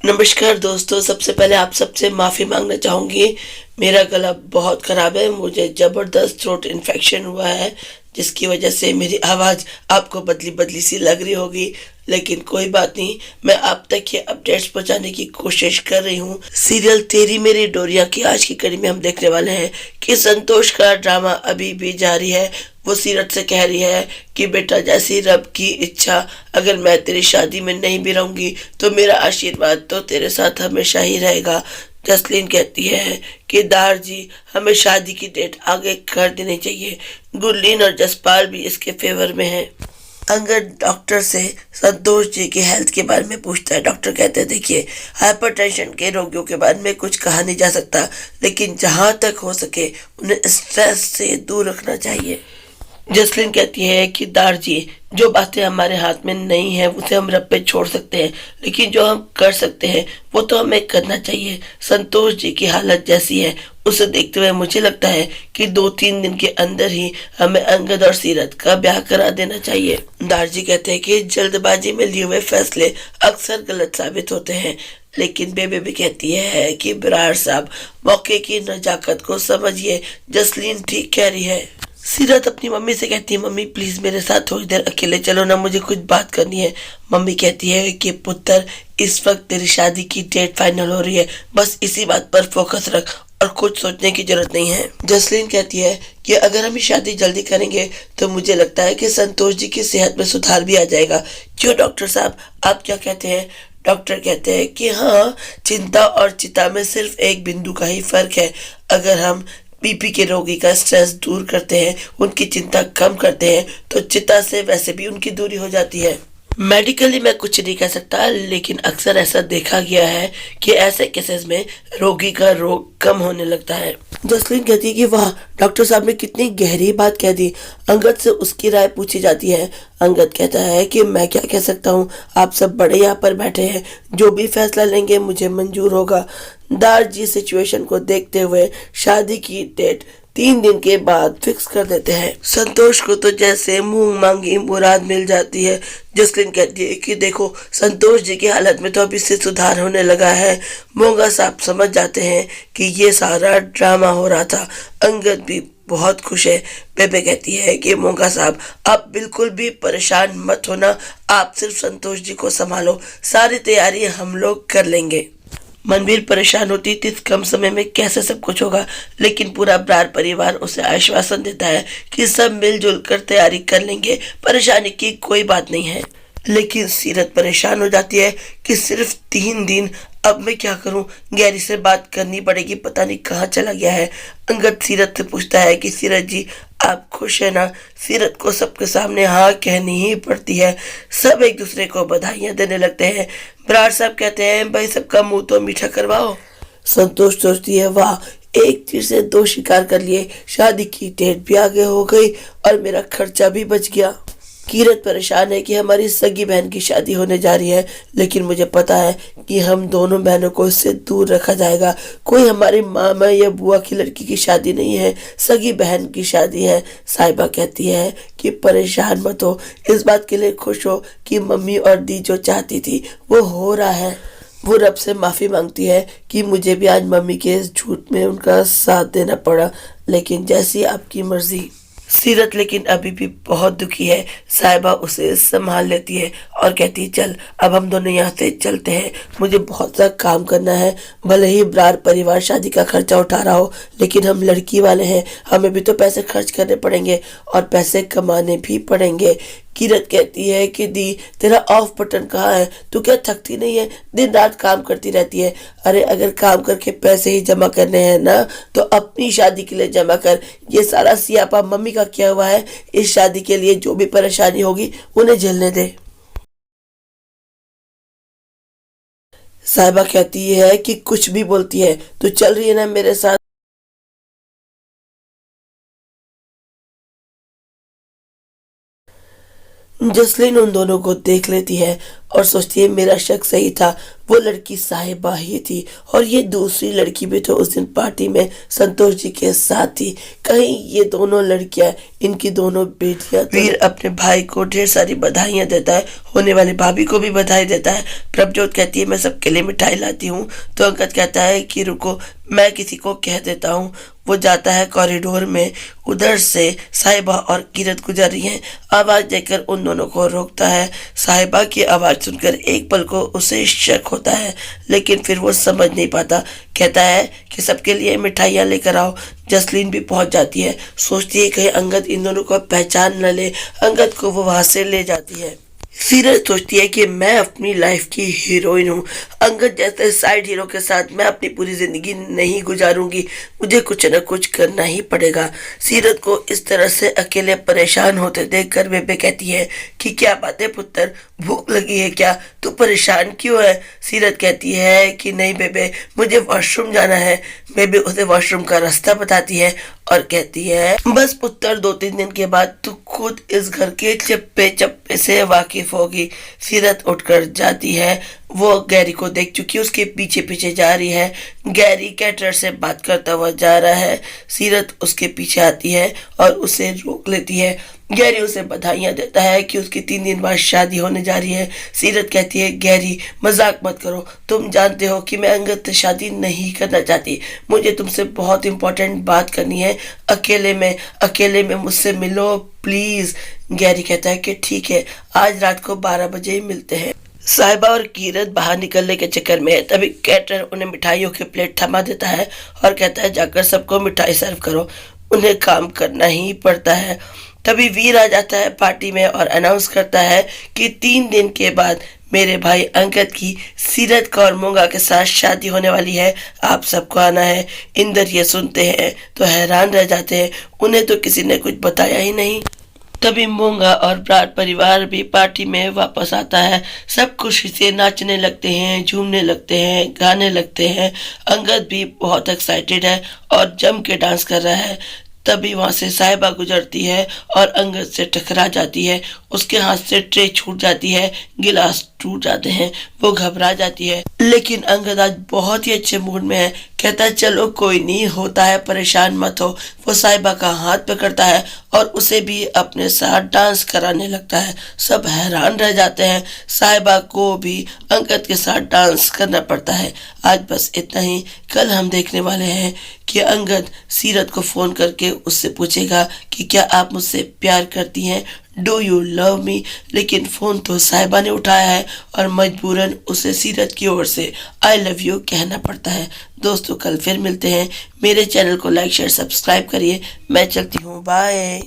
नमस्कार दोस्तों, सबसे पहले आप सबसे माफ़ी मांगना चाहूँगी। मेरा गला बहुत ख़राब है, मुझे ज़बरदस्त थ्रोट इन्फेक्शन हुआ है, जिसकी वजह से मेरी आवाज़ आपको बदली-बदली सी लग रही होगी। लेकिन कोई बात नहीं, मैं आप तक ये अपडेट्स पहुँचाने की कोशिश कर रही हूँ। सीरियल तेरी मेरी डोरिया की आज की कड़ी में हम देखने वाले हैं कि संतोष का ड्रामा अभी भी जारी है। वो सीरत से कह रही है कि बेटा, जैसी रब की इच्छा, अगर मैं तेरी शादी में नहीं भी रहूंगी तो मेरा आशीर्वाद तो तेरे साथ हमेशा ही रहेगा। जसलीन कहती है कि दार जी, हमें शादी की डेट आगे कर देनी चाहिए। गुरलीन और जसपाल भी इसके फेवर में है। अंगद डॉक्टर से संतोष जी की हेल्थ के बारे में पूछता है। डॉक्टर कहते हैं, देखिए, हाइपरटेंशन के रोगियों के बारे में कुछ कहा नहीं जा सकता, लेकिन जहां तक हो सके उन्हें स्ट्रेस से दूर रखना चाहिए। जसलीन कहती है कि दार जी, जो बातें हमारे हाथ में नहीं है उसे हम रब पे छोड़ सकते हैं, लेकिन जो हम कर सकते हैं वो तो हमें करना चाहिए। संतोष जी की हालत जैसी है उसे देखते हुए मुझे लगता है कि 2-3 दिन के अंदर ही हमें अंगद और सीरत का ब्याह करा देना चाहिए। दार जी कहते हैं कि जल्दबाजी में लिए हुए फैसले अक्सर गलत साबित होते हैं, लेकिन बेबी भी कहती है कि बरार साहब, मौके की नजाकत को समझिए। जसलीन ठीक कह रही है। सीरत अपनी मम्मी से कहती है, मम्मी प्लीज मेरे साथ थोड़ी देर अकेले चलो ना, मुझे कुछ बात करनी है। मम्मी कहती है कि पुत्र, इस वक्त तेरी शादी की डेट फाइनल हो रही है, बस इसी बात पर फोकस रख और कुछ सोचने की जरूरत नहीं है। जसलीन कहती है कि अगर हम शादी जल्दी करेंगे तो मुझे लगता है कि संतोष जी की सेहत में सुधार भी आ जाएगा। क्यों डॉक्टर साहब, आप क्या कहते हैं? डॉक्टर कहते हैं कि हाँ, चिंता और चिता में सिर्फ एक बिंदु का ही फर्क है। अगर हम बीपी के रोगी का स्ट्रेस दूर करते हैं, उनकी चिंता कम करते हैं, तो चिता से वैसे भी उनकी दूरी हो जाती है। मेडिकली मैं कुछ नहीं कह सकता, लेकिन अक्सर ऐसा देखा गया है कि ऐसे केसेस में रोगी का रोग कम होने लगता है। जसलीन कहती है कि वाह, डॉक्टर साहब ने कितनी गहरी बात कह दी। अंगद से उसकी राय पूछी जाती है। अंगद कहता है कि मैं क्या कह सकता हूँ, आप सब बड़े यहाँ पर बैठे हैं, जो भी फैसला लेंगे मुझे मंजूर होगा। दार जी सिचुएशन को देखते हुए शादी की डेट 3 दिन के बाद फिक्स कर देते हैं। संतोष को तो जैसे मुंह मांगी मुराद मिल जाती है। जसलीन कहती है कि देखो, संतोष जी की हालत में तो अभी से सुधार होने लगा है। मोंगा साहब समझ जाते हैं कि ये सारा ड्रामा हो रहा था। अंगद भी बहुत खुश है। बेबे कहती है कि मोंगा साहब, आप बिल्कुल भी परेशान मत होना, आप सिर्फ संतोष जी को संभालो, सारी तैयारी हम लोग कर लेंगे। मनवीर परेशान होती थी इस कम समय में कैसे सब कुछ होगा, लेकिन पूरा ब्रार परिवार उसे आश्वासन देता है कि सब मिलजुल कर तैयारी कर लेंगे, परेशानी की कोई बात नहीं है। लेकिन सीरत परेशान हो जाती है कि सिर्फ 3 दिन, अब मैं क्या करूं? गैरी से बात करनी पड़ेगी, पता नहीं कहाँ चला गया है। अंगद सीरत से पूछता है कि सीरत जी, आप खुश है ना? सीरत को सबके सामने हाँ कहनी ही पड़ती है। सब एक दूसरे को बधाइयां देने लगते हैं। बराड़ साहब कहते हैं, भाई सबका मुंह तो मीठा करवाओ। संतोष सोचती है, वाह, एक तीर से 2 शिकार कर लिए, शादी की डेट भी आगे हो गई और मेरा खर्चा भी बच गया। कीरत परेशान है कि हमारी सगी बहन की शादी होने जा रही है, लेकिन मुझे पता है कि हम दोनों बहनों को इससे दूर रखा जाएगा। कोई हमारी मामा या बुआ की लड़की की शादी नहीं है, सगी बहन की शादी है। साहिबा कहती है कि परेशान मत हो, इस बात के लिए खुश हो कि मम्मी और दी जो चाहती थी वो हो रहा है। वो रब से माफ़ी मांगती है कि मुझे भी आज मम्मी के इस झूठ में उनका साथ देना पड़ा, लेकिन जैसी आपकी मर्जी। सीरत लेकिन अभी भी बहुत दुखी है। साहिबा उसे संभाल लेती है और कहती है, चल अब हम दोनों यहाँ से चलते हैं, मुझे बहुत सा काम करना है। भले ही ब्रार परिवार शादी का खर्चा उठा रहा हो, लेकिन हम लड़की वाले हैं, हमें भी तो पैसे खर्च करने पड़ेंगे और पैसे कमाने भी पड़ेंगे। किरत कहती है कि दी, तेरा ऑफ बटन कहाँ है? तू क्या थकती नहीं है? दिन रात काम करती रहती है। अरे अगर काम करके पैसे ही जमा करने हैं ना, तो अपनी शादी के लिए जमा कर। ये सारा सियापा मम्मी का किया हुआ है, इस शादी के लिए जो भी परेशानी होगी उन्हें झेलने दे। साहिबा कहती है कि कुछ भी बोलती है, तू चल रही है ना मेरे साथ? जसलीन उन दोनों को देख लेती है और सोचती है मेरा शक सही था, वो लड़की साहिबा ही थी और ये दूसरी लड़की भी तो उस दिन पार्टी में संतोष जी के साथ थी। कहीं ये दोनों लड़कियां इनकी दोनों बेटियां वीर अपने भाई को ढेर सारी बधाइयां देता है, होने वाली भाभी को भी बधाई देता है। प्रभजोत कहती है मैं सबके लिए मिठाई लाती हूँ, तो अंगद कहता है कि रुको मैं किसी को कह देता हूँ। वो जाता है कॉरिडोर में, उधर से साहिबा और किरत गुजर रही हैं। आवाज देकर उन दोनों को रोकता है। साहिबा की आवाज सुनकर एक पल को उसे शक होता है, लेकिन फिर वो समझ नहीं पाता। कहता है कि सबके लिए मिठाइयाँ लेकर आओ। जसलीन भी पहुंच जाती है, सोचती है कहीं अंगद इन दोनों को पहचान न ले। अंगद को वो वहां से ले जाती है। सीरत सोचती है कि मैं अपनी लाइफ की हीरोइन हूँ, अंगद जैसे साइड हीरो के साथ मैं अपनी पूरी जिंदगी नहीं गुजारूंगी, मुझे कुछ न कुछ करना ही पड़ेगा। सीरत को इस तरह से अकेले परेशान होते देखकर बेबे कहती है कि क्या बात है पुत्र, भूख लगी है क्या, तू परेशान क्यों है? सीरत कहती है कि नहीं बेबे, मुझे वॉशरूम जाना है। बेबे उसे वॉशरूम का रास्ता बताती है और कहती है बस पुत्र 2-3 दिन के बाद तू खुद इस घर के चप्पे चप्पे से वाकिफ होगी। सीरत उठकर जाती है। वो गैरी को देख चुकी, उसके पीछे पीछे जा रही है। गैरी कैटर से बात करता हुआ जा रहा है। सीरत उसके पीछे आती है और उसे रोक लेती है। गैरी उसे बधाइयां देता है कि उसकी 3 दिन बाद शादी होने जा रही है। सीरत कहती है गैरी मजाक मत करो, तुम जानते हो कि मैं अंगद से शादी नहीं करना चाहती, मुझे तुमसे बहुत इंपॉर्टेंट बात करनी है, अकेले में मुझसे मिलो प्लीज। गैरी कहता है कि ठीक है, आज रात को 12 बजे मिलते हैं। साहिबा और कीरत बाहर निकलने के चक्कर में तभी कैटर उन्हें मिठाइयों की प्लेट थमा देता है और कहता है जाकर सबको मिठाई सर्व करो, उन्हें काम करना ही पड़ता है। तभी वीर आ जाता है पार्टी में और अनाउंस करता है कि 3 दिन के बाद मेरे भाई अंगद की सीरत कौर मोंगा के साथ शादी होने वाली है, आप सबको आना है। इंदर ये सुनते हैं तो हैरान रह जाते हैं, उन्हें तो किसी ने कुछ बताया ही नहीं। तभी मोंगा और ब्राट परिवार भी पार्टी में वापस आता है। सब खुशी से नाचने लगते हैं, झूमने लगते हैं, गाने लगते हैं। अंगद भी बहुत एक्साइटेड है और जम के डांस कर रहा है। तभी वहां से साहिबा गुजरती है और अंगद से टकरा जाती है। उसके हाथ से ट्रे छूट जाती है, गिलास टूट जाते हैं, वो घबरा जाती है। लेकिन अंगद आज बहुत ही अच्छे मूड में है, कहता है चलो कोई नहीं होता है, परेशान मत हो। वो साहिबा का हाथ पकड़ता है और उसे भी अपने साथ डांस कराने लगता है। सब हैरान रह जाते हैं, साहिबा को भी अंगद के साथ डांस करना पड़ता है। आज बस इतना ही। कल हम देखने वाले हैं कि अंगद सीरत को फोन करके उससे पूछेगा कि क्या आप मुझसे प्यार करती हैं, डू यू लव मी। लेकिन फोन तो साहिबा ने उठाया है और मजबूरन उसे सीरत की ओर से आई लव यू कहना पड़ता है। दोस्तों कल फिर मिलते हैं, मेरे चैनल को लाइक शेयर सब्सक्राइब करिए। मैं चलती हूँ, बाय।